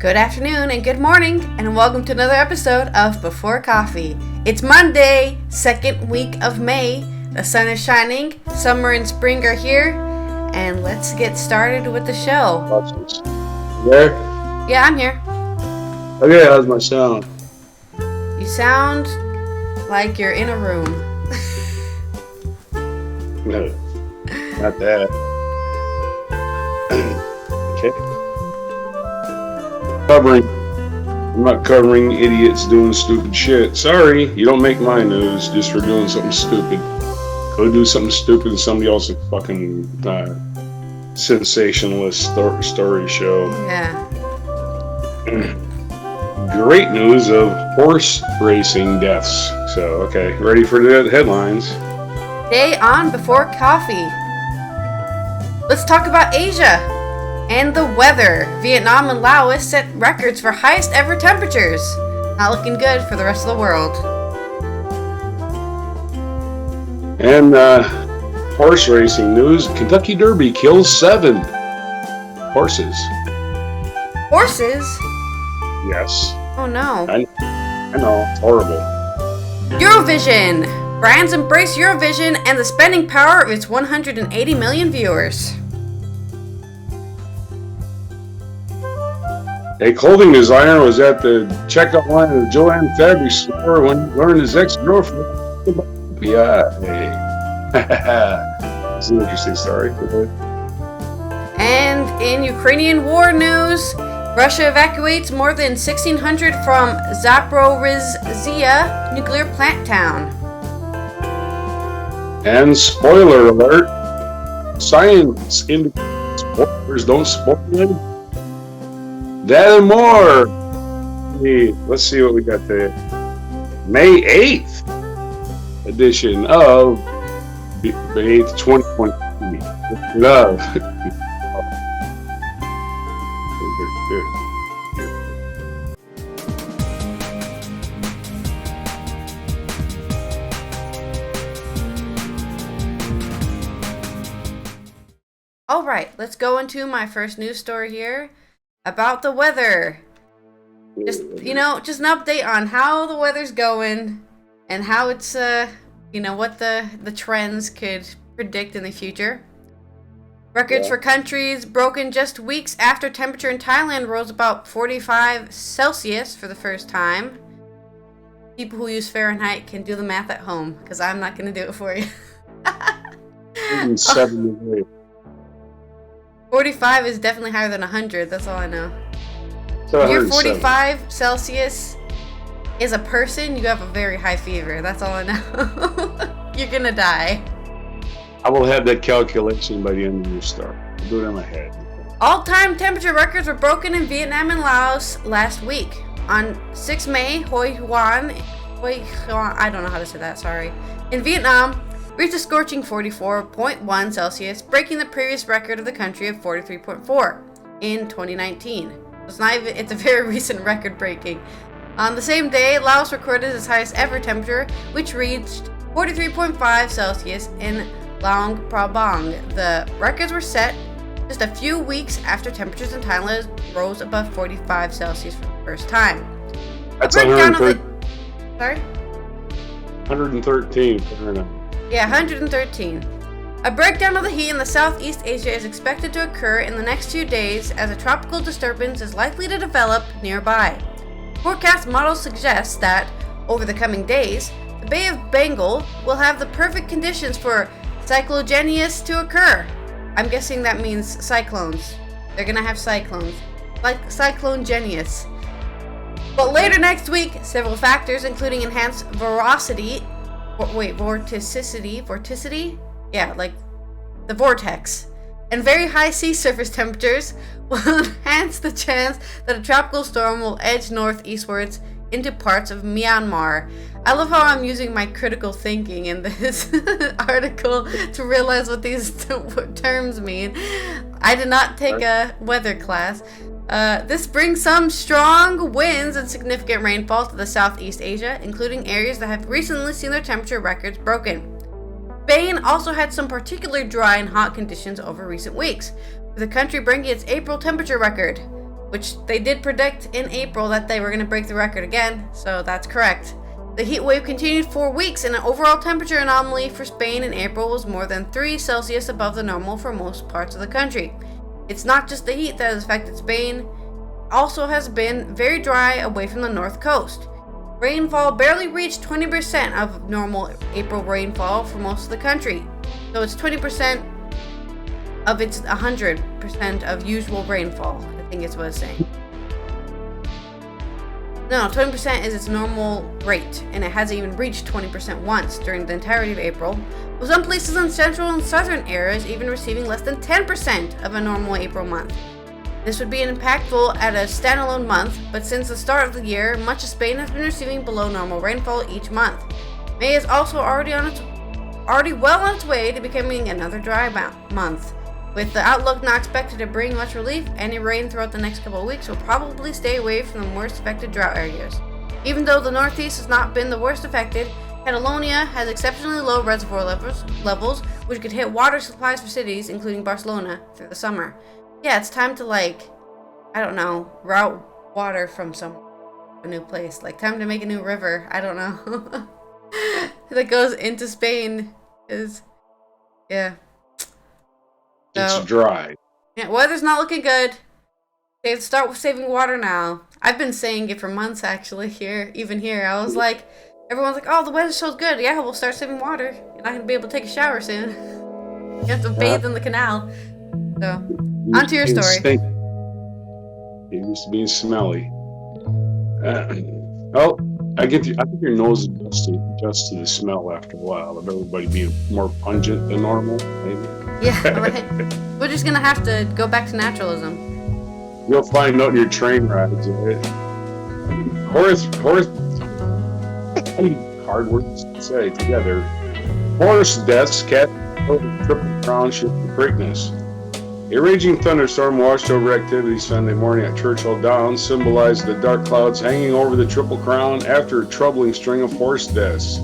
Good afternoon and good morning, and welcome to another episode of Before Coffee. It's Monday, second week of May. The sun is shining, summer and spring are here, and let's get started with the show. You there? Yeah, I'm here. Okay, how's my sound? You sound like you're in a room. No, not that. Okay. I'm not covering idiots doing stupid shit. Sorry, you don't make my news just for doing something stupid. Go do something stupid and somebody else's fucking sensationalist story show. Yeah. Great news of horse racing deaths. So, okay, ready for the headlines. Today on Before Coffee, let's talk about Asia and the weather. Vietnam and Laos set records for highest ever temperatures. Not looking good for the rest of the world. And horse racing news. Kentucky Derby kills 7 horses. Horses? Yes. Oh no. I know, it's horrible. Eurovision. Brands embrace Eurovision and the spending power of its 180 million viewers. A clothing designer was at the checkout line of the Joanne Fabric store when he learned his ex-girlfriend. Yeah. It's an interesting story. And in Ukrainian war news, Russia evacuates more than 1,600 from Zaporizhzhia nuclear plant town. And spoiler alert, science indicates spoilers don't spoil them. That and more. Let's see what we got there. May 8th edition of May 8th, 2020. Love. All right, let's go into my first news story here about the weather. Just an update on how the weather's going and how it's, what the trends could predict in the future. Records for countries broken just weeks after temperature in Thailand rose about 45 Celsius for the first time. People who use Fahrenheit can do the math at home, because I'm not going to do it for you. 45 is definitely higher than 100, that's all I know. So if you're 45 Celsius is a person, you have a very high fever. That's all I know. You're gonna die. I will have that calculation by the end of your start. I'll do it in my head. All-time temperature records were broken in Vietnam and Laos last week. On 6 May, I don't know how to say that, sorry. In Vietnam, reached a scorching 44.1 Celsius, breaking the previous record of the country of 43.4 in 2019. It's a very recent record breaking. On the same day, Laos recorded its highest ever temperature, which reached 43.5 Celsius in Luang Prabang. The records were set just a few weeks after temperatures in Thailand rose above 45 Celsius for the first time. That's 113. Yeah, 113. A breakdown of the heat in the Southeast Asia is expected to occur in the next few days as a tropical disturbance is likely to develop nearby. Forecast models suggest that, over the coming days, the Bay of Bengal will have the perfect conditions for cyclogenius to occur. I'm guessing that means cyclones. They're gonna have cyclones. Like Cyclone Genius. But later next week, several factors, including enhanced vorticity? Yeah, like the vortex. And very high sea surface temperatures will enhance the chance that a tropical storm will edge northeastwards into parts of Myanmar. I love how I'm using my critical thinking in this article to realize what these terms mean. I did not take a weather class. This brings some strong winds and significant rainfall to the Southeast Asia, including areas that have recently seen their temperature records broken. Spain also had some particularly dry and hot conditions over recent weeks, with the country breaking its April temperature record. which they did predict in April that they were going to break the record again, so that's correct. The heat wave continued for weeks, and an overall temperature anomaly for Spain in April was more than 3 Celsius above the normal for most parts of the country. It's not just the heat that has affected Spain, also has been very dry away from the north coast. Rainfall barely reached 20% of normal April rainfall for most of the country, so it's 20% of its 100% of usual rainfall, I think is what it's saying. No, 20% is its normal rate, and it hasn't even reached 20% once during the entirety of April, with some places in central and southern areas even receiving less than 10% of a normal April month. This would be impactful at a standalone month, but since the start of the year, much of Spain has been receiving below normal rainfall each month. May is also already well on its way to becoming another dry month. With the outlook not expected to bring much relief, any rain throughout the next couple of weeks will probably stay away from the worst affected drought areas. Even though the Northeast has not been the worst affected, Catalonia has exceptionally low reservoir levels, which could hit water supplies for cities, including Barcelona, through the summer. Yeah, it's time to route water from a new place. Time to make a new river. I don't know. That goes into Spain. Yeah. It's dry. Yeah, weather's not looking good. They have to start with saving water now. I've been saying it for months, actually, even here. I was like, everyone's like, oh, the weather so good. Yeah, we'll start saving water. You're not going to be able to take a shower soon. You have to bathe in the canal. So, on to your story. It used to be smelly. I think your nose adjusts to the smell after a while of everybody being more pungent than normal, maybe. Yeah, right. We're just gonna have to go back to naturalism. You'll find out in your train rides, right? Hard words to say together. Horse deaths, cat triple crown shift to Preakness. A raging thunderstorm washed over activity Sunday morning at Churchill Downs, symbolized the dark clouds hanging over the Triple Crown after a troubling string of horse deaths.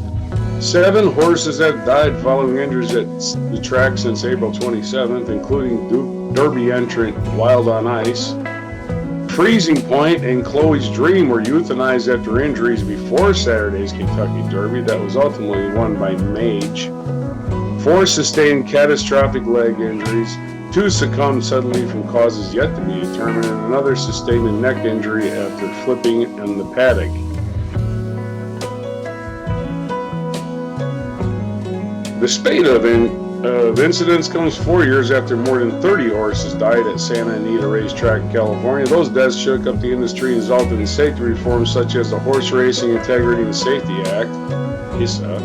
7 horses have died following injuries at the track since April 27th, including Derby entrant Wild on Ice. Freezing Point and Chloe's Dream were euthanized after injuries before Saturday's Kentucky Derby that was ultimately won by Mage. 4 sustained catastrophic leg injuries. 2 succumbed suddenly from causes yet to be determined, and another sustained a neck injury after flipping in the paddock. The spate of incidents comes 4 years after more than 30 horses died at Santa Anita Racetrack in California. Those deaths shook up the industry and resulted in safety reforms such as the Horse Racing Integrity and Safety Act, HISA,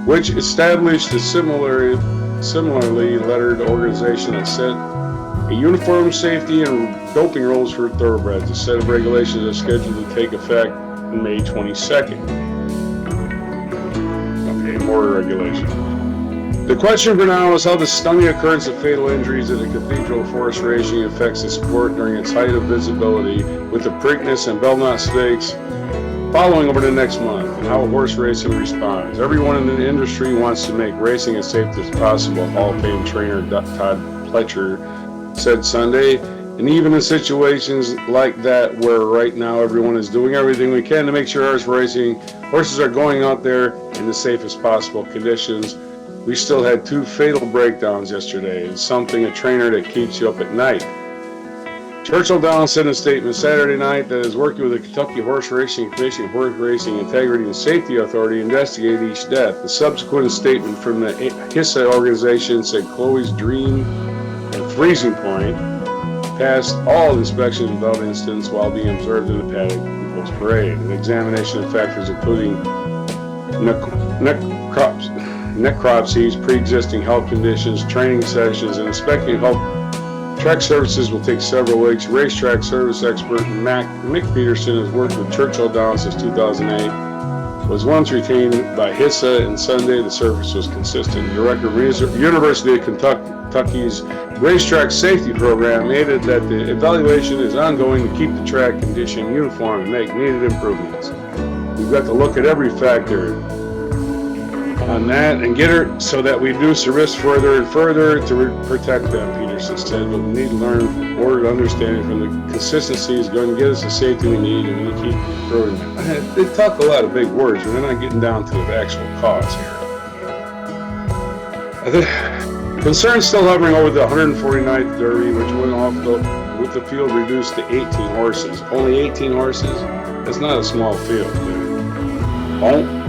which established a similarly lettered organization that set a uniform safety and doping rules for thoroughbreds. A set of regulations is scheduled to take effect on May 22nd. Okay, more regulation. The question for now is how the stunning occurrence of fatal injuries at the Cathedral of Horse Racing affects the sport during its height of visibility, with the Preakness and Belknap Stakes following over the next month, and how horse racing responds. Everyone in the industry wants to make racing as safe as possible, Hall of Fame trainer Todd Pletcher said Sunday. And even in situations like that, where right now everyone is doing everything we can to make sure horses are going out there in the safest possible conditions, we still had 2 fatal breakdowns yesterday. It's something a trainer that keeps you up at night. Churchill Downs said in a statement Saturday night that is working with the Kentucky Horse Racing Commission, Horse Racing Integrity and Safety Authority to investigate each death. The subsequent statement from the HISA organization said Chloe's Dream and Freezing Point passed all inspections without incidents while being observed in the paddock post parade. An examination of factors including necropsies, pre-existing health conditions, training sessions, and inspecting health track services will take several weeks. Racetrack service expert Mick Peterson has worked with Churchill Downs since 2008. Was once retained by HISA, and Sunday the service was consistent. Director of University of Kentucky's Racetrack Safety Program added that the evaluation is ongoing to keep the track condition uniform and make needed improvements. We've got to look at every factor. on that and get her so that we reduce the risk further and further to protect them, Peterson said. But we need to learn in order to understand from the consistency is going to get us the safety we need, and we keep growing. They talk a lot of big words, but they're not getting down to the actual cause here. Concerns still hovering over the 149th Derby, which went off with the field reduced to 18 horses. Only 18 horses? That's not a small field, dude. Oh.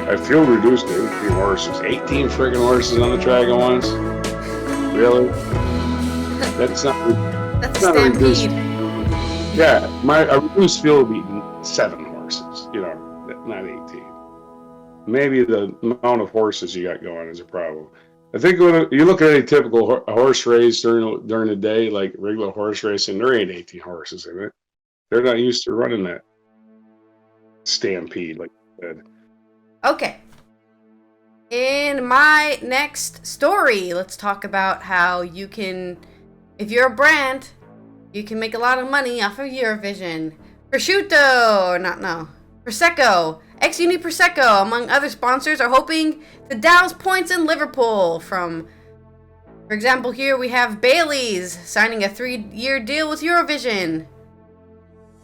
I feel reduced to 18 horses. 18 friggin' horses on the track at once? Really? That's That's a stampede. Yeah, a reduced field would be 7 horses, not 18. Maybe the amount of horses you got going is a problem. I think when you look at a typical horse race during the day, like regular horse racing, there ain't 18 horses in it. They're not used to running that stampede like you said. Okay. In my next story, let's talk about how you can, if you're a brand, you can make a lot of money off of Eurovision. Prosecco, ex-Uni Prosecco, among other sponsors, are hoping to douse points in Liverpool for example, here we have Bailey's signing a 3-year deal with Eurovision.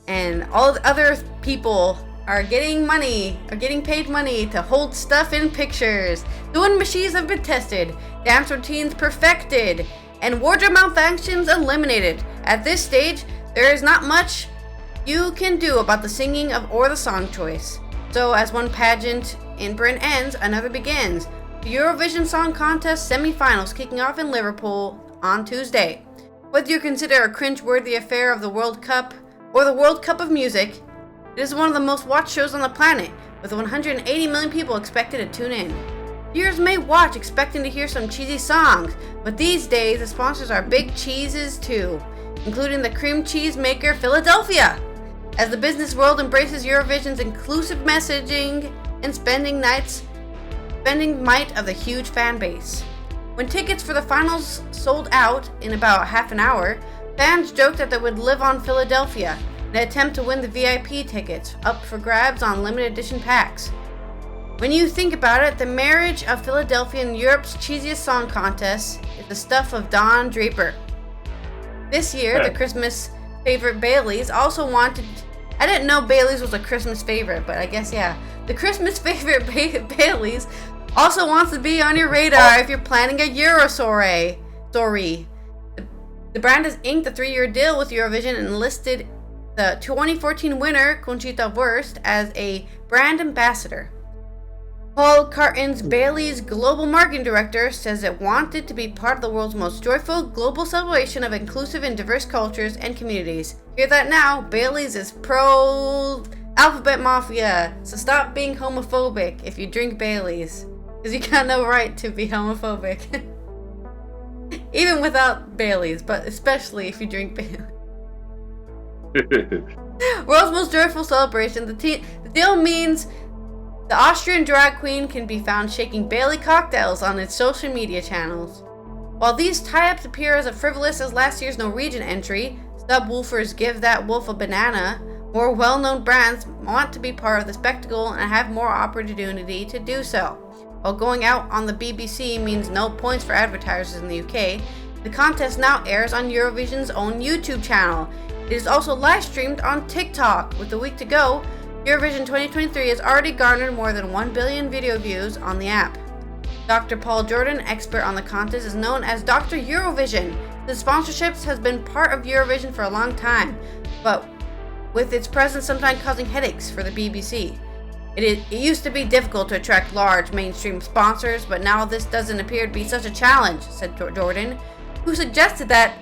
And all the other people are getting paid money to hold stuff in pictures. Doing machines have been tested, dance routines perfected, and wardrobe malfunctions eliminated. At this stage, there is not much you can do about the singing or the song choice. So as one pageant in Britain ends, another begins. The Eurovision Song Contest semi-finals kicking off in Liverpool on Tuesday. Whether you consider a cringe-worthy affair of the World Cup or the World Cup of Music, it is one of the most watched shows on the planet, with 180 million people expected to tune in. Viewers may watch expecting to hear some cheesy songs, but these days the sponsors are big cheeses too, including the cream cheese maker Philadelphia. As the business world embraces Eurovision's inclusive messaging and spending might of the huge fan base. When tickets for the finals sold out in about half an hour, fans joked that they would live on Philadelphia, an attempt to win the VIP tickets, up for grabs on limited edition packs. When you think about it, the marriage of Philadelphia and Europe's cheesiest song contest is the stuff of Don Draper. This year, the Christmas favorite Bailey's also wanted... I didn't know Bailey's was a Christmas favorite, but I guess, yeah. The Christmas favorite Bailey's also wants to be on your radar if you're planning a Euro story. The brand has inked a 3-year deal with Eurovision and listed the 2014 winner, Conchita Wurst, as a brand ambassador. Paul Carton's Bailey's global marketing director says it wanted to be part of the world's most joyful global celebration of inclusive and diverse cultures and communities. Hear that now, Bailey's is pro-alphabet mafia, so stop being homophobic if you drink Bailey's, because you got no right to be homophobic. Even without Bailey's, but especially if you drink Bailey's. World's most joyful celebration. The deal means the Austrian drag queen can be found shaking Bailey cocktails on its social media channels. While these tie-ups appear as frivolous as last year's Norwegian entry, subwoofers give that wolf a banana, more well-known brands want to be part of the spectacle and have more opportunity to do so. While going out on the BBC means no points for advertisers in the UK, the contest now airs on Eurovision's own YouTube channel. It is also live streamed on TikTok. With a week to go, Eurovision 2023 has already garnered more than 1 billion video views on the app. Dr. Paul Jordan, expert on the contest, is known as Dr. Eurovision. The sponsorships has been part of Eurovision for a long time, but with its presence sometimes causing headaches for the BBC. It used to be difficult to attract large mainstream sponsors, but now this doesn't appear to be such a challenge, said Jordan, who suggested that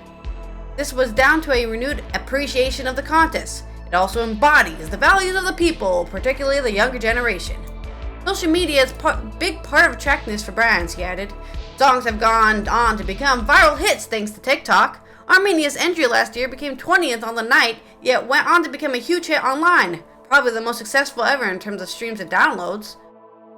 this was down to a renewed appreciation of the contest. It also embodies the values of the people, particularly the younger generation. Social media is a big part of attractiveness for brands, he added. Songs have gone on to become viral hits thanks to TikTok. Armenia's entry last year became 20th on the night, yet went on to become a huge hit online, probably the most successful ever in terms of streams and downloads.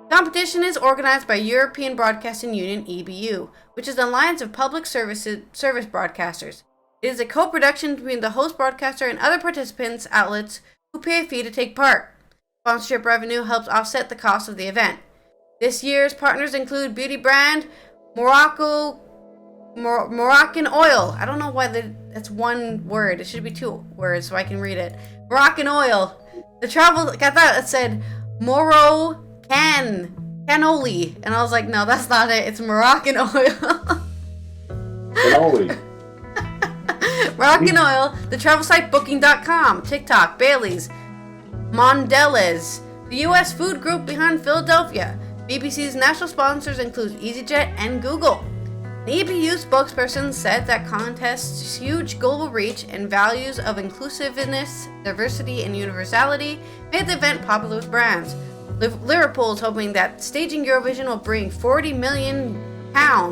The competition is organized by European Broadcasting Union (EBU), which is an alliance of public service broadcasters. It is a co-production between the host broadcaster and other participants' outlets who pay a fee to take part. Sponsorship revenue helps offset the cost of the event. This year's partners include beauty brand Moroccan Oil. I don't know why that's one word. It should be two words so I can read it. Moroccan Oil. The travel, got that. It said Cannoli. And I was like, no, that's not it. It's Moroccan Oil. Cannoli. Moroccan Oil. The travel site Booking.com. TikTok. Bailey's. Mondelez. The U.S. food group behind Philadelphia. BBC's national sponsors include EasyJet and Google. The EBU spokesperson said that contest's huge global reach and values of inclusiveness, diversity, and universality made the event popular with brands. Liverpool is hoping that staging Eurovision will bring £40 million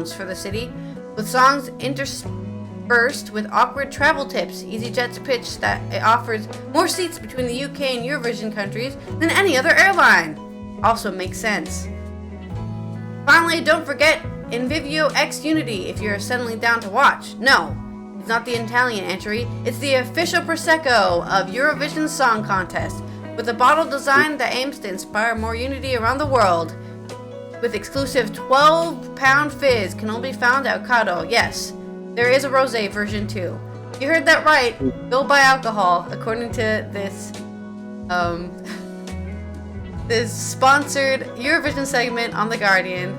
for the city, with songs interspersed with awkward travel tips. EasyJet's pitch that it offers more seats between the UK and Eurovision countries than any other airline also makes sense. Finally, don't forget Invivio X Unity if you're settling down to watch. No, it's not the Italian entry, it's the official Prosecco of Eurovision Song Contest, with a bottle design that aims to inspire more unity around the world. With exclusive 12-pound fizz can only be found at Ocado. Yes, there is a rosé version too. You heard that right. Go buy alcohol, according to this this sponsored Eurovision segment on The Guardian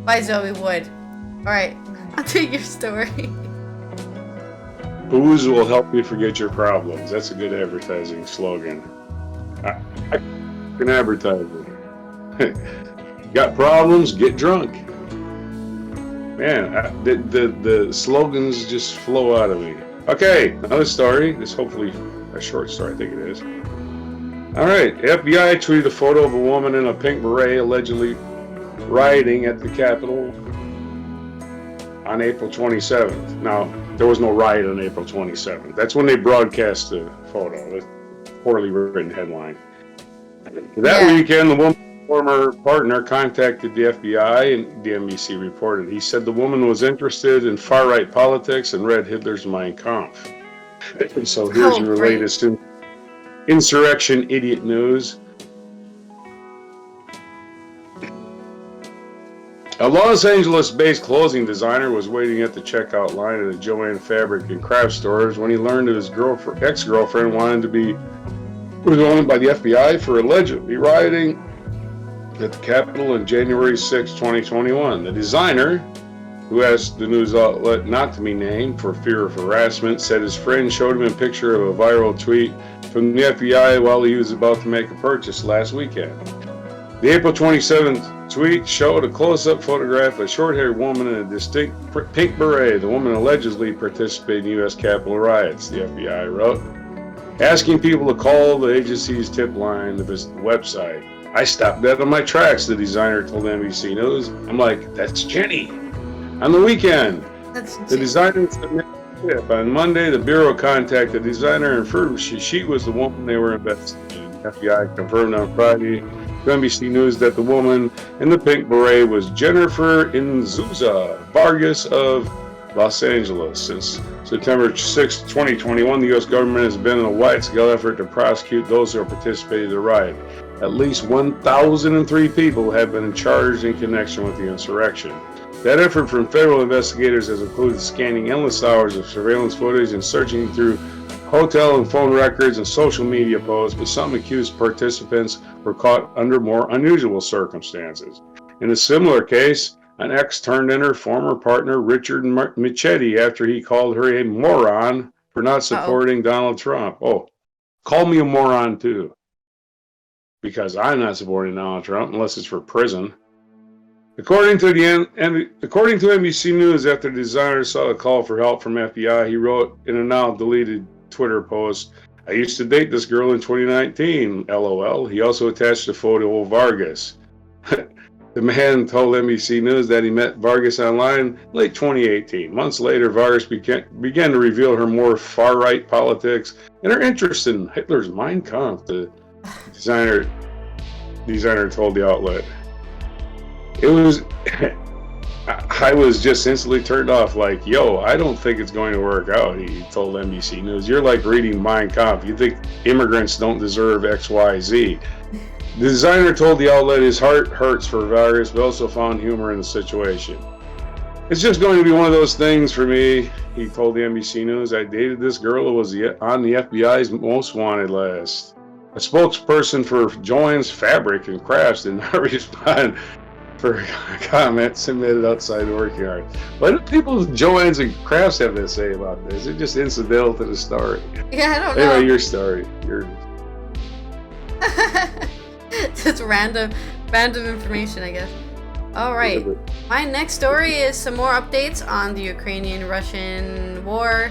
by Zoe Wood. Alright, onto your story. Booze will help you forget your problems. That's a good advertising slogan. I can advertise it. Got problems? Get drunk. Man, the slogans just flow out of me. Okay, another story. This hopefully a short story, I think it is. All right, FBI tweeted a photo of a woman in a pink beret allegedly rioting at the Capitol on April 27th. Now, there was no riot on April 27th. That's when they broadcast the photo. The poorly written headline. That weekend, the woman's former partner contacted the FBI, and the NBC reported. He said the woman was interested in far-right politics and read Hitler's Mein Kampf. And so here's your latest insurrection idiot news. A Los Angeles-based clothing designer was waiting at the checkout line at a Joann fabric and craft stores when he learned that his ex-girlfriend was wanted by the FBI for allegedly rioting at the Capitol on January 6, 2021. The designer, who asked the news outlet not to be named for fear of harassment, said his friend showed him a picture of a viral tweet from the FBI while he was about to make a purchase last weekend. The April 27th tweet showed a close-up photograph of a short-haired woman in a distinct pink beret. The woman allegedly participated in U.S. Capitol riots, the FBI wrote, asking people to call the agency's tip line to visit the website. I stopped dead on my tracks, the designer told NBC News. I'm like, that's Jenny. On the weekend, the designer submitted a tip. On Monday, the Bureau contacted the designer and confirmed she was the woman they were investigating. FBI confirmed on Friday to NBC News that the woman in the pink beret was Jennifer Inzuza Vargas of Los Angeles. Since September 6, 2021, the U.S. government has been in a wide-scale effort to prosecute those who participated in the riot. At least 1,003 people have been charged in connection with the insurrection. That effort from federal investigators has included scanning endless hours of surveillance footage and searching through hotel and phone records and social media posts, but some accused participants were caught under more unusual circumstances. In a similar case, an ex turned in her former partner Richard Michetti after he called her a moron for not supporting Donald Trump. Oh, call me a moron too. Because I'm not supporting Donald Trump unless it's for prison. According to NBC News, after the designer saw a call for help from FBI, he wrote in a now deleted Twitter post, I used to date this girl in 2019, LOL. He also attached a photo of Vargas. The man told NBC News that he met Vargas online late 2018. Months later, Vargas began to reveal her more far-right politics and her interest in Hitler's Mein Kampf, the designer told the outlet. I was just instantly turned off, like, yo, I don't think it's going to work out, he told NBC News. You're like reading Mein Kampf. You think immigrants don't deserve X, Y, Z. The designer told the outlet his heart hurts for Vargas, but also found humor in the situation. It's just going to be one of those things for me, he told the NBC News. I dated this girl who was on the FBI's most wanted list. A spokesperson for Joann's Fabric and Crafts did not respond for comments submitted outside the working hours. What do people Joann's and Crafts have to say about this? It's just incidental to the story. Yeah, I don't know. Anyway, your story. Just random information, I guess. All right. My next story is some more updates on the Ukrainian-Russian war.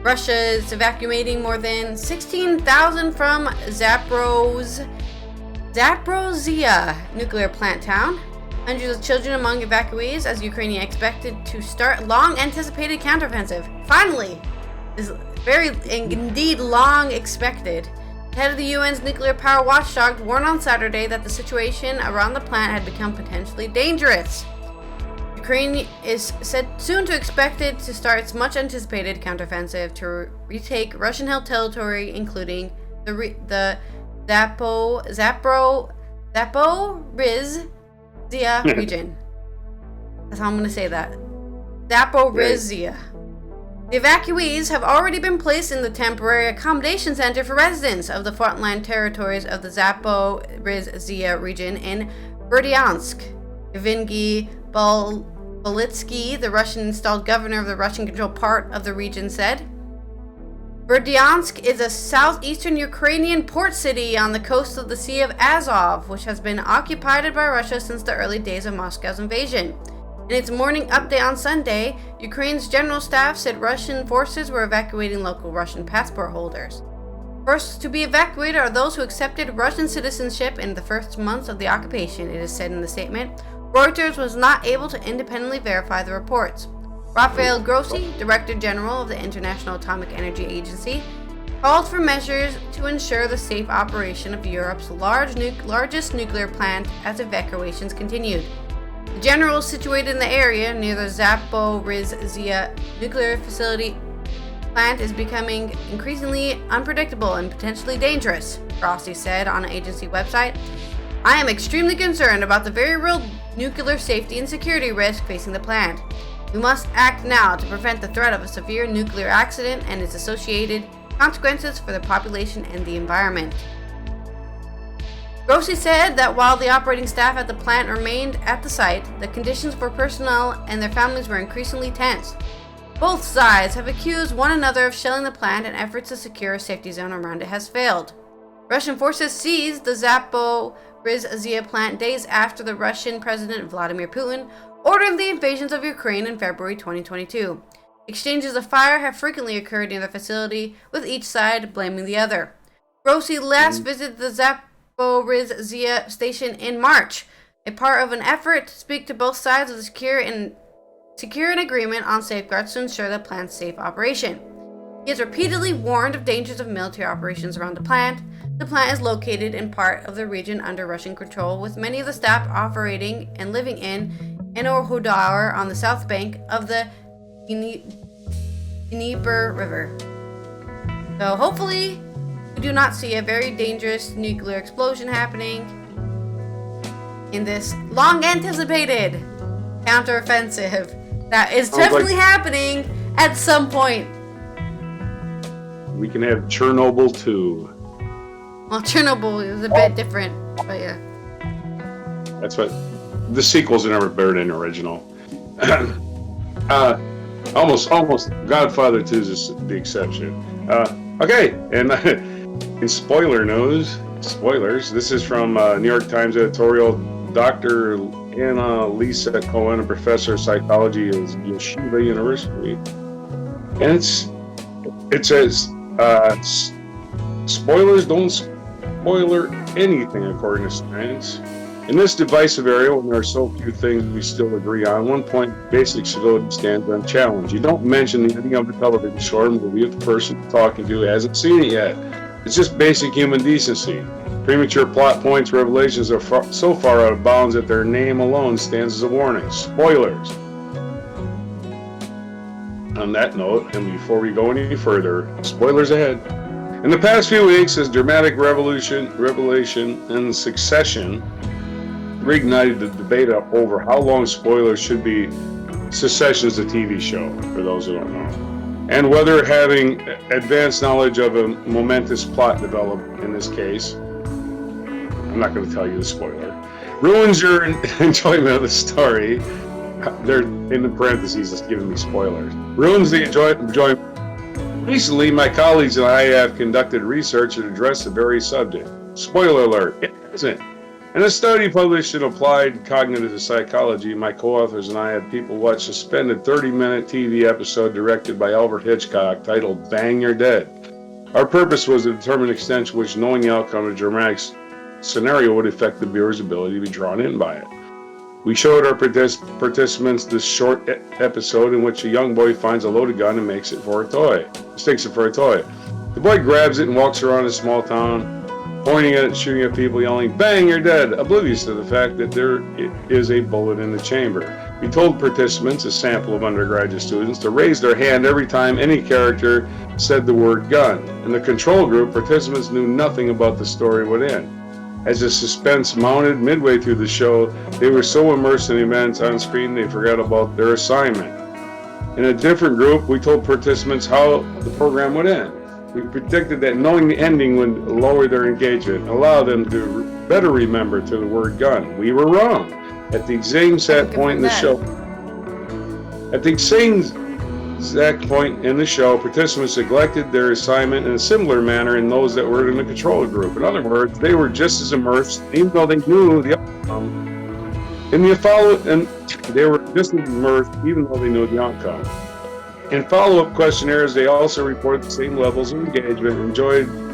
Russia is evacuating more than 16,000 from Zaporozhye nuclear plant town. Hundreds of children among evacuees as Ukraine expected to start long-anticipated counteroffensive. Finally! This is very, indeed, long expected. The head of the UN's nuclear power watchdog warned on Saturday that the situation around the plant had become potentially dangerous. Ukraine is said soon to expected to start its much-anticipated counteroffensive to retake Russian-held territory, including the Zaporozhye region. That's how I'm going to say that. Zaporozhye. The evacuees have already been placed in the temporary accommodation center for residents of the frontline territories of the Zaporozhye region in Berdyansk. Evgeny Balitsky, the Russian-installed governor of the Russian-controlled part of the region, said, Berdyansk is a southeastern Ukrainian port city on the coast of the Sea of Azov, which has been occupied by Russia since the early days of Moscow's invasion. In its morning update on Sunday, Ukraine's general staff said Russian forces were evacuating local Russian passport holders. First to be evacuated are those who accepted Russian citizenship in the first months of the occupation, it is said in the statement. Reuters was not able to independently verify the reports. Rafael Grossi, Director General of the International Atomic Energy Agency, called for measures to ensure the safe operation of Europe's largest nuclear plant as evacuations continued. The general is situated in the area near the Zaporozhye nuclear facility. Plant is becoming increasingly unpredictable and potentially dangerous, Grossi said on an agency website. I am extremely concerned about the very real nuclear safety and security risk facing the plant. We must act now to prevent the threat of a severe nuclear accident and its associated consequences for the population and the environment. Grossi said that while the operating staff at the plant remained at the site, the conditions for personnel and their families were increasingly tense. Both sides have accused one another of shelling the plant, and efforts to secure a safety zone around it has failed. Russian forces seized the Zaporozhye plant days after the Russian President Vladimir Putin ordered the invasions of Ukraine in February 2022. Exchanges of fire have frequently occurred near the facility, with each side blaming the other. Grossi last visited the Zaporozhye station in March, a part of an effort to speak to both sides to secure an agreement on safeguards to ensure the plant's safe operation. He has repeatedly warned of dangers of military operations around the plant. The plant is located in part of the region under Russian control, with many of the staff operating and living in Enerhodar on the south bank of the Dnieper River. So hopefully we do not see a very dangerous nuclear explosion happening in this long-anticipated counteroffensive that is definitely happening at some point. We can have Chernobyl too. Well, Chernobyl is a bit different, but yeah. That's what the sequels are never better than the original. Almost Godfather 2 is the exception. Okay, and in spoilers, this is from New York Times editorial. Dr. Anna Lisa Cohen, a professor of psychology at Yeshiva University, and it says spoilers don't spoiler anything according to science. In this divisive area, when there are so few things we still agree on, one point basic civility stands unchallenged. You don't mention the ending of a television show or movie if the person you're talking to hasn't seen it yet. It's just basic human decency. Premature plot points, revelations are so far out of bounds that their name alone stands as a warning. Spoilers. On that note, and before we go any further, spoilers ahead. In the past few weeks, this dramatic revelation and Succession reignited the debate over how long spoilers should be. Succession is a TV show, for those who don't know, and whether having advanced knowledge of a momentous plot developed in this case, I'm not going to tell you the spoiler, ruins your enjoyment of the story. They're in the parentheses, it's giving me spoilers. Ruins the enjoyment. Recently, my colleagues and I have conducted research that addressed the very subject. Spoiler alert, it isn't. In a study published in Applied Cognitive Psychology, my co-authors and I had people watch a suspended 30-minute TV episode directed by Alfred Hitchcock titled Bang You're Dead. Our purpose was to determine the extent to which knowing the outcome of a dramatic scenario would affect the viewer's ability to be drawn in by it. We showed our participants this short episode in which a young boy finds a loaded gun and mistakes it for a toy. The boy grabs it and walks around a small town, pointing at it, shooting at people, yelling, "Bang, you're dead," oblivious to the fact that there is a bullet in the chamber. We told participants, a sample of undergraduate students, to raise their hand every time any character said the word gun. In the control group, participants knew nothing about the story would end. As the suspense mounted midway through the show, they were so immersed in the events on screen they forgot about their assignment. In a different group, we told participants how the program would end. We predicted that knowing the ending would lower their engagement and allow them to better remember to the word gun. We were wrong. At the same exact point in the show, participants neglected their assignment in a similar manner in those that were in the control group. In other words, they were just as immersed, even though they knew the outcome. They were just as immersed, even though they knew the outcome. In follow-up questionnaires, they also reported the same levels of engagement and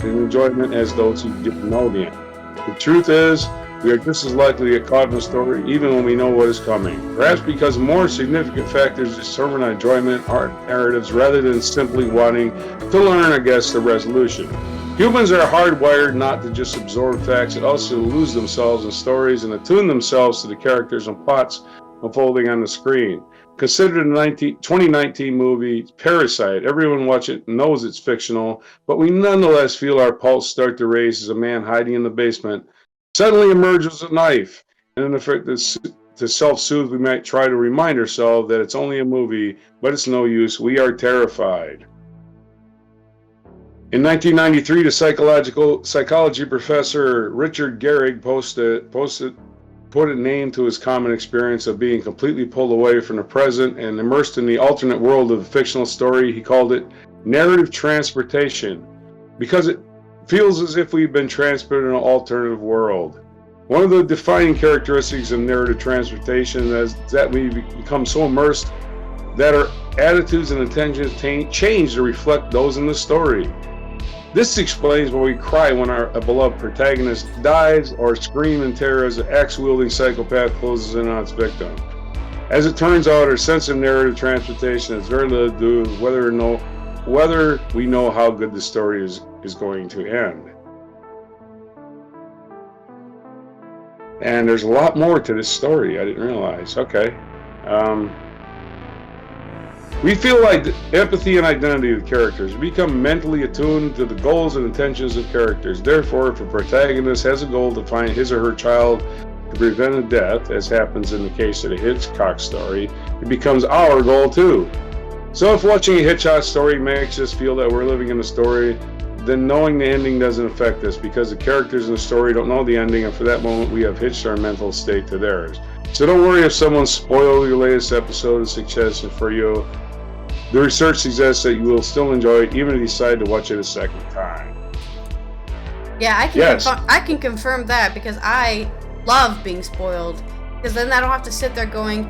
enjoyment as those who didn't know the end. The truth is, we are just as likely to get caught in the story even when we know what is coming. Perhaps because more significant factors determine our enjoyment are narratives rather than simply wanting to learn or guess the resolution. Humans are hardwired not to just absorb facts, but also to lose themselves in stories and attune themselves to the characters and plots unfolding on the screen. Consider the 2019 movie Parasite. Everyone watching it knows it's fictional, but we nonetheless feel our pulse start to raise as a man hiding in the basement suddenly emerges with a knife. And in an effort to self-soothe, we might try to remind ourselves that it's only a movie, but it's no use. We are terrified. In 1993, the psychology professor Richard Gehrig put a name to his common experience of being completely pulled away from the present and immersed in the alternate world of the fictional story. He called it narrative transportation, because it feels as if we've been transported in an alternative world. One of the defining characteristics of narrative transportation is that we become so immersed that our attitudes and intentions change to reflect those in the story. This explains why we cry when a beloved protagonist dies, or scream in terror as an axe-wielding psychopath closes in on its victim. As it turns out, our sense of narrative transportation has very little to do with whether we know how good the story is going to end. And there's a lot more to this story I didn't realize. Okay. We feel like empathy and identity of the characters. We become mentally attuned to the goals and intentions of characters. Therefore, if a protagonist has a goal to find his or her child to prevent a death, as happens in the case of the Hitchcock story, it becomes our goal too. So if watching a Hitchcock story makes us feel that we're living in the story, then knowing the ending doesn't affect us, because the characters in the story don't know the ending, and for that moment we have hitched our mental state to theirs. So don't worry if someone spoiled your latest episode of Succession for you. The research suggests that you will still enjoy it even if you decide to watch it a second time. Yeah, I can confirm that, because I love being spoiled. Because then I don't have to sit there going,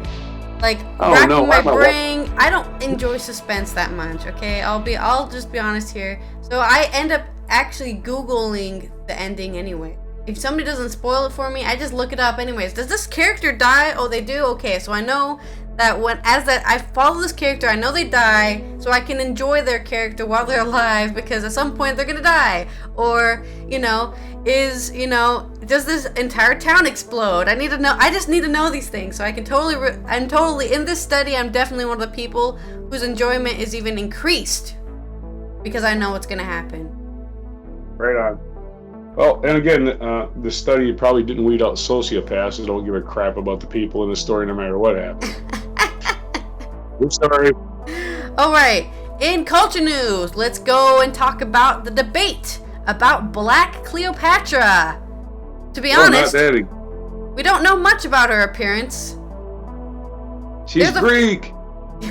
like, racking my brain. I don't enjoy suspense that much, okay? I'll just be honest here. So I end up actually Googling the ending anyway. If somebody doesn't spoil it for me, I just look it up anyways. Does this character die? Oh, they do? Okay, so I know that I follow this character, I know they die, so I can enjoy their character while they're alive, because at some point they're gonna die. Or, does this entire town explode? I just need to know these things, so I can totally, in this study, I'm definitely one of the people whose enjoyment is even increased, because I know what's gonna happen. Right on. Well, and again, the study probably didn't weed out sociopaths that don't give a crap about the people in the story no matter what happens. I'm sorry. All right. In culture news, let's go and talk about the debate about Black Cleopatra. To be honest, we don't know much about her appearance. She's Greek.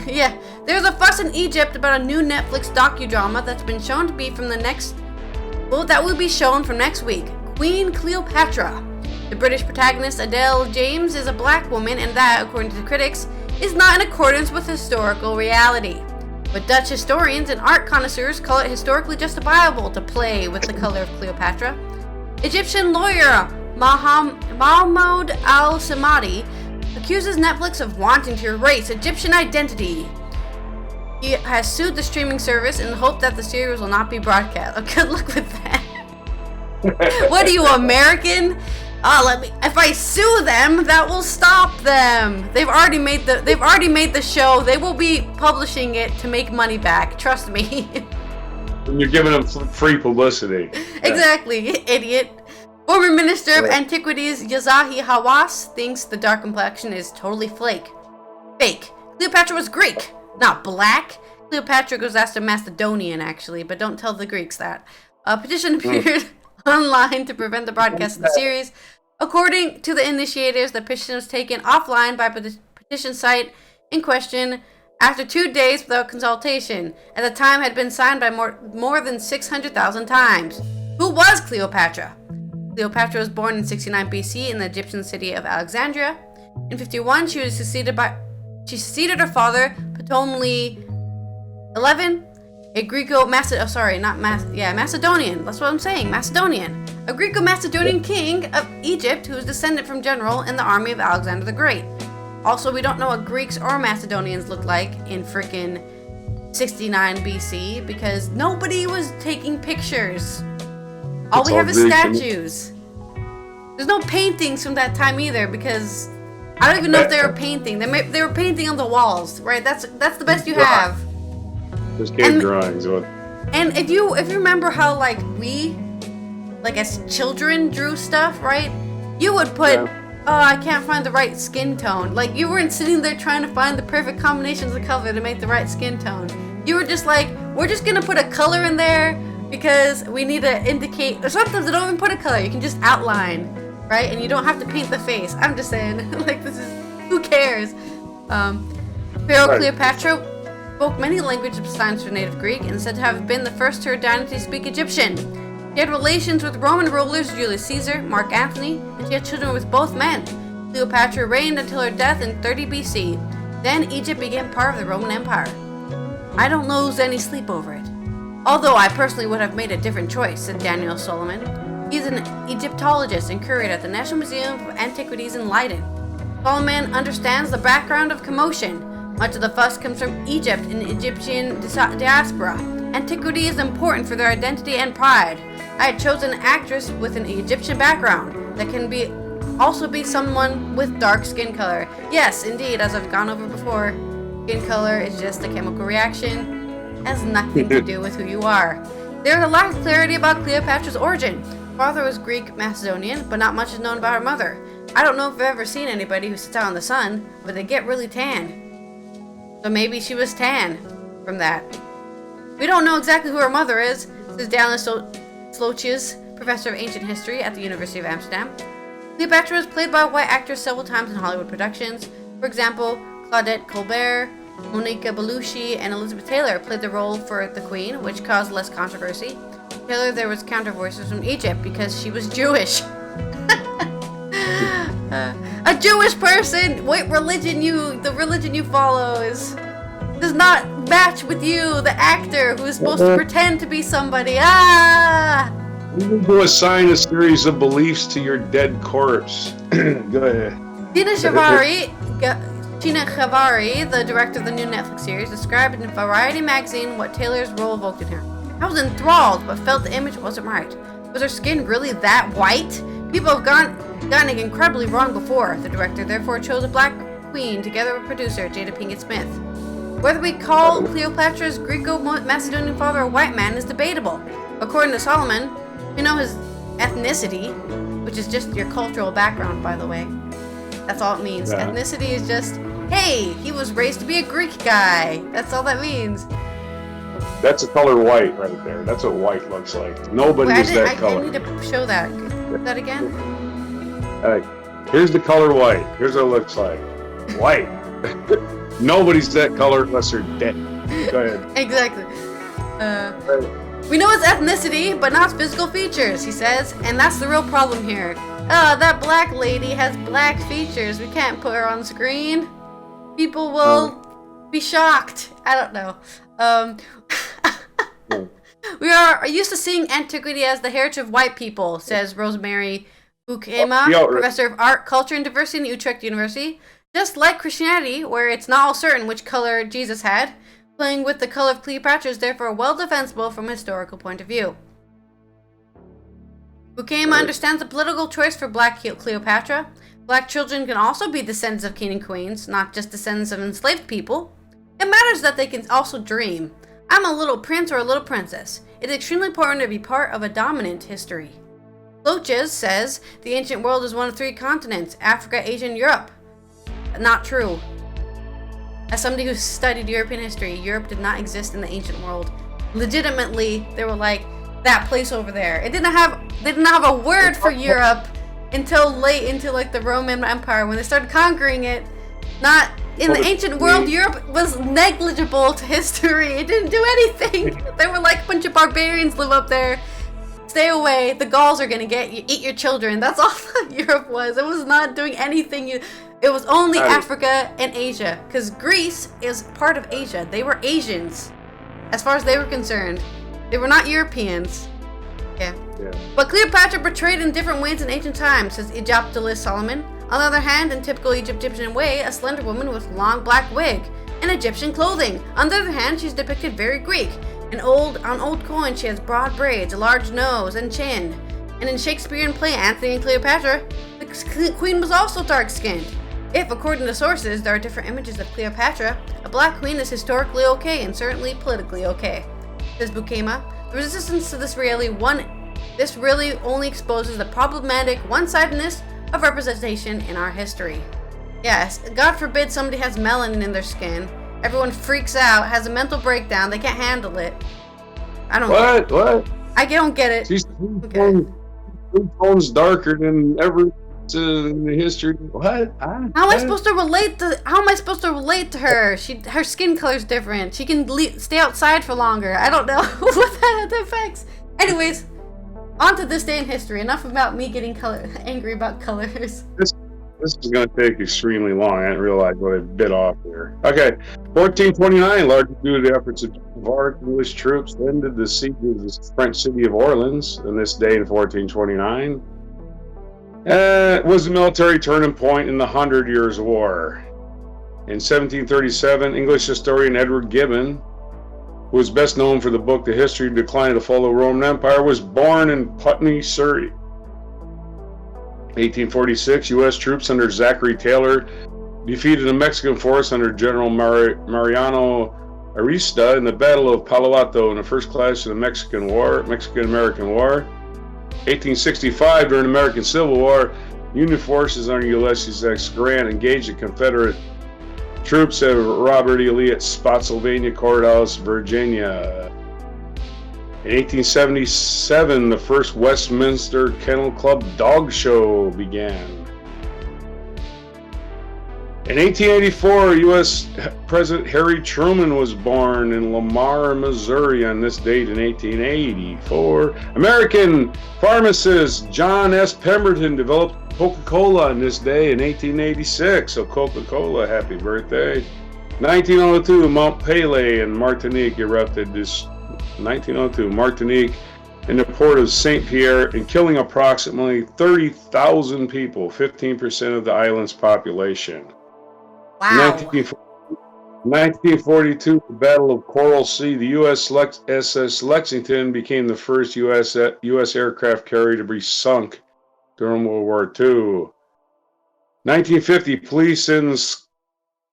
Yeah, there's a fuss in Egypt about a new Netflix docudrama that's been shown to be from that will be shown from next week. Queen Cleopatra. The British protagonist Adele James is a black woman, and that, according to the critics, is not in accordance with historical reality. But Dutch historians and art connoisseurs call it historically justifiable to play with the color of Cleopatra. Egyptian lawyer Mahmoud Al-Samadi accuses Netflix of wanting to erase Egyptian identity. He has sued the streaming service in the hope that the series will not be broadcast. Oh, good luck with that. What are you, American? If I sue them, that will stop them. They've already made the show. They will be publishing it to make money back. Trust me. And you're giving them free publicity. Exactly, idiot. Former Minister of Antiquities Yazahi Hawass thinks the dark complexion is totally fake. Cleopatra was Greek, not black. Cleopatra goes after Macedonian, actually, but don't tell the Greeks that. A petition appeared online to prevent the broadcast of the series. According to the initiators, the petition was taken offline by the petition site in question after 2 days without consultation. At the time, had been signed by more than 600,000 times. Who was Cleopatra? Cleopatra was born in 69 BC in the Egyptian city of Alexandria. In 51, she succeeded her father, Ptolemy XI, Macedonian. That's what I'm saying, Macedonian. A Greco-Macedonian king of Egypt who was descended from general in the army of Alexander the Great. Also, we don't know what Greeks or Macedonians looked like in frickin' 69 BC because nobody was taking pictures. All we have is statues. There's no paintings from that time either because I don't even know if they were painting. They were painting on the walls, right? That's the best you have. Just cave drawings. And if you remember how we as children drew stuff, right? You would put, I can't find the right skin tone. Like you weren't sitting there trying to find the perfect combinations of color to make the right skin tone. You were just like, we're just gonna put a color in there because we need to indicate. Or sometimes they don't even put a color. You can just outline, right? And you don't have to paint the face. I'm just saying, who cares? Pharaoh Cleopatra spoke many languages besides her native Greek and said to have been the first to her dynasty to speak Egyptian. She had relations with Roman rulers Julius Caesar, Mark Antony, and she had children with both men. Cleopatra reigned until her death in 30 BC. Then Egypt became part of the Roman Empire. I don't lose any sleep over it. Although I personally would have made a different choice, said Daniel Solomon. He's an Egyptologist and curator at the National Museum of Antiquities in Leiden. Solomon understands the background of commotion. Much of the fuss comes from Egypt and Egyptian diaspora. Antiquity is important for their identity and pride. I had chosen an actress with an Egyptian background that can also be someone with dark skin color. Yes, indeed, as I've gone over before, skin color is just a chemical reaction. It has nothing to do with who you are. There is a lack of clarity about Cleopatra's origin. Her father was Greek Macedonian, but not much is known about her mother. I don't know if I've ever seen anybody who sits out in the sun, but they get really tan. So maybe she was tan from that. We don't know exactly who her mother is, says Daniel Slotius, professor of ancient history at the University of Amsterdam. Cleopatra was played by a white actress several times in Hollywood productions. For example, Claudette Colbert, Monica Bellucci, and Elizabeth Taylor played the role for the Queen, which caused less controversy. Taylor, there was counter voices from Egypt because she was Jewish. A Jewish person, the religion you follow does not match with you, the actor who is supposed to pretend to be somebody. You need to assign a series of beliefs to your dead corpse. Go ahead. Tina Chavari, the director of the new Netflix series, described in Variety magazine what Taylor's role evoked in her. I was enthralled, but felt the image wasn't right. Was her skin really that white? People have gotten it incredibly wrong before. The director therefore chose a black queen together with producer Jada Pinkett Smith. Whether we call Cleopatra's Greco-Macedonian father a white man is debatable. According to Solomon, We know his ethnicity, which is just your cultural background, by the way. That's all it means. Yeah. Ethnicity is just, hey, he was raised to be a Greek guy. That's all that means. That's the color white right there. That's what white looks like. Nobody Wait, is that color. I need to show that. That again? All right. Here's the color white. Here's what it looks like. White. Nobody's that color unless they're dead. Go ahead. Exactly. We know his ethnicity, but not his physical features, he says, and that's the real problem here. That black lady has black features. We can't put her on screen. People will be shocked. I don't know. We are used to seeing antiquity as the heritage of white people, says Rosemary Bukema, professor of art, culture, and diversity in Utrecht University. Just like Christianity, where it's not all certain which color Jesus had, playing with the color of Cleopatra is therefore well defensible from a historical point of view. Bukema understands the political choice for black Cleopatra. Black children can also be descendants of king and queens, not just descendants of enslaved people. It matters that they can also dream. I'm a little prince or a little princess. It is extremely important to be part of a dominant history. Loches says the ancient world is one of 3 continents, Africa, Asia, and Europe. Not true. As somebody who studied European history, Europe did not exist in the ancient world. Legitimately, they were like, that place over there. They didn't have a word for Europe until late into like the Roman Empire when they started conquering it. Not in the ancient world, Europe was negligible to history. It didn't do anything. They were like a bunch of barbarians live up there. Stay away. The Gauls are gonna get you. Eat your children. That's all that Europe was. It was not doing anything. It was only Africa and Asia, because Greece is part of Asia. They were Asians, as far as they were concerned. They were not Europeans. Yeah. But Cleopatra portrayed in different ways in ancient times, says Egyptologist Solomon. On the other hand, in typical Egyptian way, a slender woman with long black wig and Egyptian clothing. On the other hand, she's depicted very Greek. On old coins, she has broad braids, a large nose, and chin. And in Shakespearean play Antony and Cleopatra, the queen was also dark-skinned. If, according to sources, there are different images of Cleopatra, a black queen is historically okay and certainly politically okay. Says Bukema, the resistance to this really only exposes the problematic one-sidedness of representation in our history. Yes, God forbid somebody has melanin in their skin. Everyone freaks out, has a mental breakdown, they can't handle it. I don't get it. What? I don't get it. She's 3 tones darker than ever in the history. What? How am I supposed to relate to her? Her skin color's different. She can stay outside for longer. I don't know what that affects. Anyways, on to this day in history. Enough about me getting angry about colors. This is going to take extremely long. I didn't realize what I bit off here. Okay, 1429, largely due to the efforts of Navarre, English troops ended the siege of the French city of Orleans on this day in 1429. It was the military turning point in the 100 Years' War. In 1737, English historian Edward Gibbon, who was best known for the book The History of the Decline of the Fall of the Roman Empire, was born in Putney, Surrey. 1846, U.S. troops under Zachary Taylor defeated a Mexican force under General Mariano Arista in the Battle of Palo Alto in the first clash of the Mexican-American War. 1865, during the American Civil War, Union forces under Ulysses S. Grant engaged the Confederate troops at Robert E. Lee at Spotsylvania Courthouse, Virginia. In 1877, the first Westminster Kennel Club dog show began. In 1884, U.S. President Harry Truman was born in Lamar, Missouri on this date in 1884. American pharmacist John S. Pemberton developed Coca-Cola on this day in 1886. So Coca-Cola, happy birthday. 1902, Mount Pelée in Martinique erupted this 1902, Martinique in the port of Saint Pierre, and killing approximately 30,000 people, 15% of the island's population. Wow. 1942, the Battle of Coral Sea, the USS Lexington became the first U.S. aircraft carrier to be sunk during World War II. 1950, police in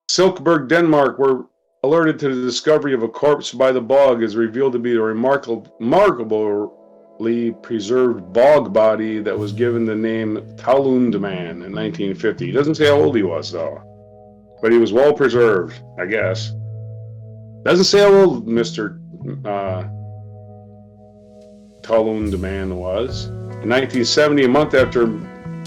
Silkeborg, Denmark were alerted to the discovery of a corpse by the bog, is revealed to be a remarkable adequately preserved bog body that was given the name Talund Man in 1950. He doesn't say how old he was, though. But he was well preserved, I guess. Doesn't say how old Mr. Talund Man was. In 1970, a month after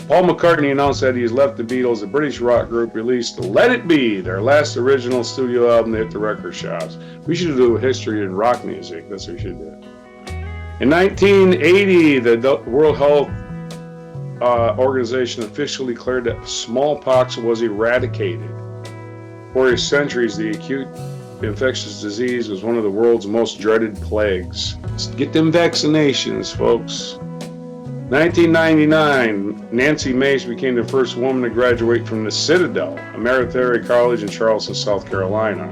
Paul McCartney announced that he has left the Beatles, the British rock group released Let It Be, their last original studio album that hit the record shops. We should do a history in rock music. That's what we should do. In 1980, the World Health Organization officially declared that smallpox was eradicated. For centuries, the acute infectious disease was one of the world's most dreaded plagues. Let's get them vaccinations, folks. 1999, Nancy Mace became the first woman to graduate from the Citadel, a military college in Charleston, South Carolina.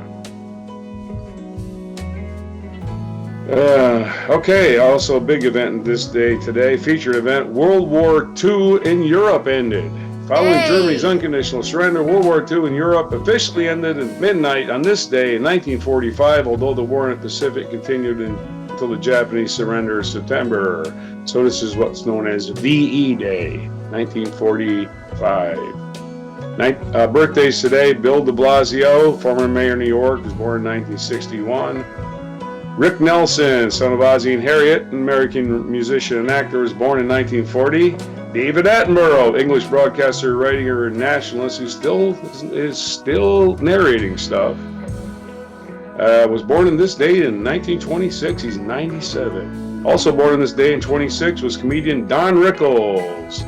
Okay, also a big event this day today, featured event, World War II in Europe ended. Following Germany's unconditional surrender, World War II in Europe officially ended at midnight on this day in 1945, although the war in the Pacific continued until the Japanese surrender in September. So this is what's known as VE Day, 1945. Birthdays today, Bill de Blasio, former mayor of New York, was born in 1961. Rick Nelson, son of Ozzie and Harriet, an American musician and actor, was born in 1940. David Attenborough, English broadcaster, writer, and nationalist, who is still narrating stuff, was born on this day in 1926. He's 97. Also born on this day in 26 was comedian Don Rickles,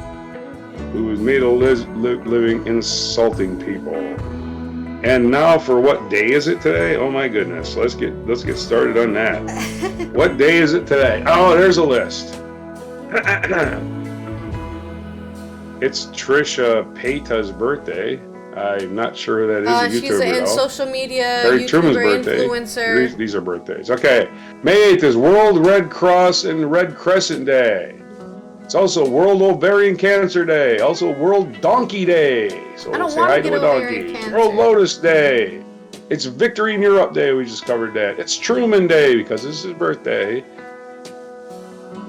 who was made a living insulting people. And now for what day is it today? Oh my goodness, let's get started on that. What day is it today? Oh, there's a list. It's Trisha Payta's birthday. I'm not sure who that is. A she's YouTuber, a social media Harry Truman's YouTuber, birthday. influencer. These are birthdays. Okay, May 8th is World Red Cross and Red Crescent Day. It's also World Ovarian Cancer Day. Also World Donkey Day. So I don't say want hi to to get a ovarian donkey. cancer. World Lotus Day. It's Victory in Europe Day. We just covered that. It's Truman Day because this is his birthday.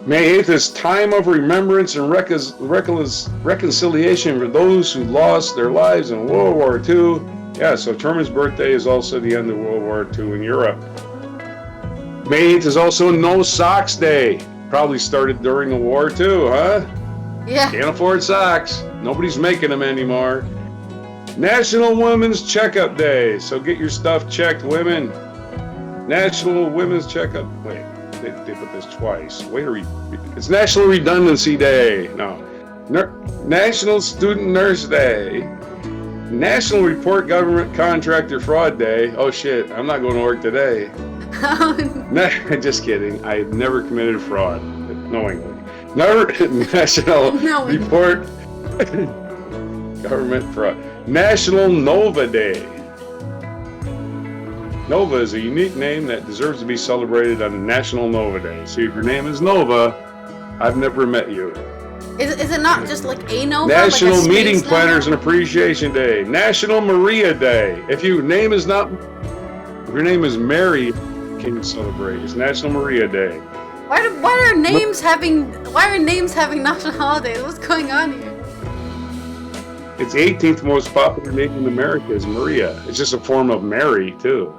May 8th is Time of Remembrance and Reconciliation for those who lost their lives in World War II. Yeah, so Truman's birthday is also the end of World War II in Europe. May 8th is also No Socks Day. Probably started during the war too, huh? Yeah. Can't afford socks. Nobody's making them anymore. National Women's Checkup Day. So get your stuff checked, women. National Women's Checkup. Wait, they put this twice. It's National Redundancy Day. No. National Student Nurse Day. National Report Government Contractor Fraud Day. Oh shit, I'm not going to work today. Just kidding. I've never committed fraud, knowingly. National Report Government Fraud. National Nova Day. Nova is a unique name that deserves to be celebrated on National Nova Day. See, if your name is Nova, I've never met you. Is it not just like a Nova? National like a Meeting Nova? Planners and Appreciation Day. National Maria Day. If your name is Mary, can celebrate. It's National Maria Day. Why are names having national holidays? What's going on here? It's 18th most popular name in America is Maria. It's just a form of Mary too.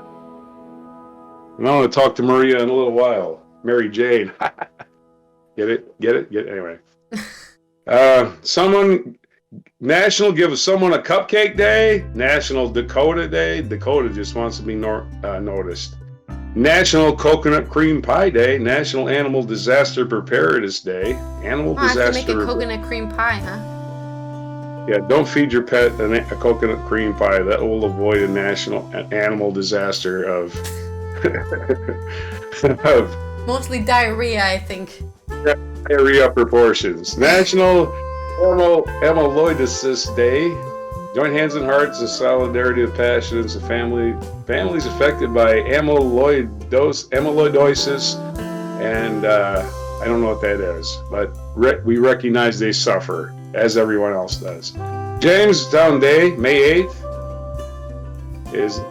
And I want to talk to Maria in a little while. Mary Jane. Get it? Anyway. National Give Someone a Cupcake Day. National Dakota Day. Dakota just wants to be noticed. National Coconut Cream Pie Day. National Animal Disaster Preparedness Day. I have to make a coconut cream pie, huh? Yeah, don't feed your pet a coconut cream pie. That will avoid a national animal disaster of mostly diarrhea, I think. Diarrhea proportions. National Amyloidosis Day. Join hands and hearts in solidarity of passions of families affected by amyloidosis, and I don't know what that is, but we recognize they suffer, as everyone else does. Jamestown Day, May 8th, is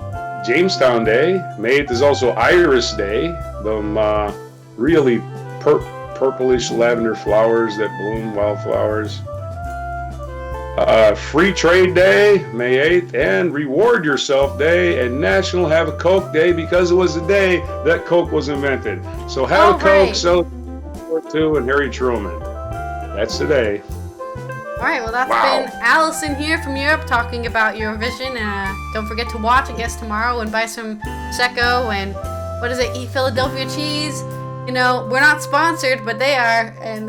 Jamestown Day. May 8th is also Iris Day, the really purplish lavender flowers that bloom, wildflowers. Free Trade Day, May 8th, and Reward Yourself Day, and National Have a Coke Day, because it was the day that Coke was invented. So have a Coke, so too, and Harry Truman. That's the day. All right, well, that's been Allison here from Europe talking about Eurovision. Don't forget to watch, I guess, tomorrow, and buy some Prosecco and, what is it, eat Philadelphia cheese. You know, we're not sponsored, but they are. And,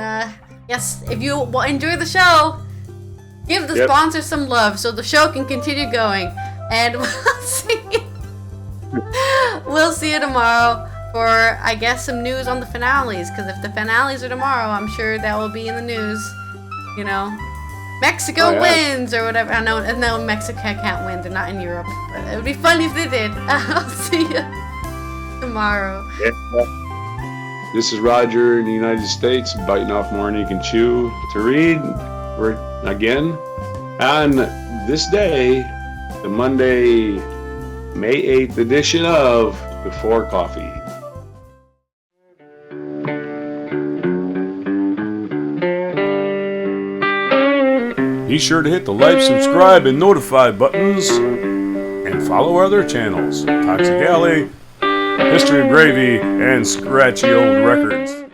yes, if you enjoy the show, give the sponsor some love so the show can continue going. And we'll see you tomorrow for, I guess, some news on the finales. Because if the finales are tomorrow, I'm sure that will be in the news. You know, Mexico wins or whatever. I know Mexico can't win. They're not in Europe. But it would be fun if they did. I'll see you tomorrow. Yeah. This is Roger in the United States, biting off more than you can chew to read. We're again on this day, the Monday, May 8th edition of Before Coffee. Be sure to hit the like, subscribe, and notify buttons, and follow our other channels, Toxic Alley, History of Gravy, and Scratchy Old Records.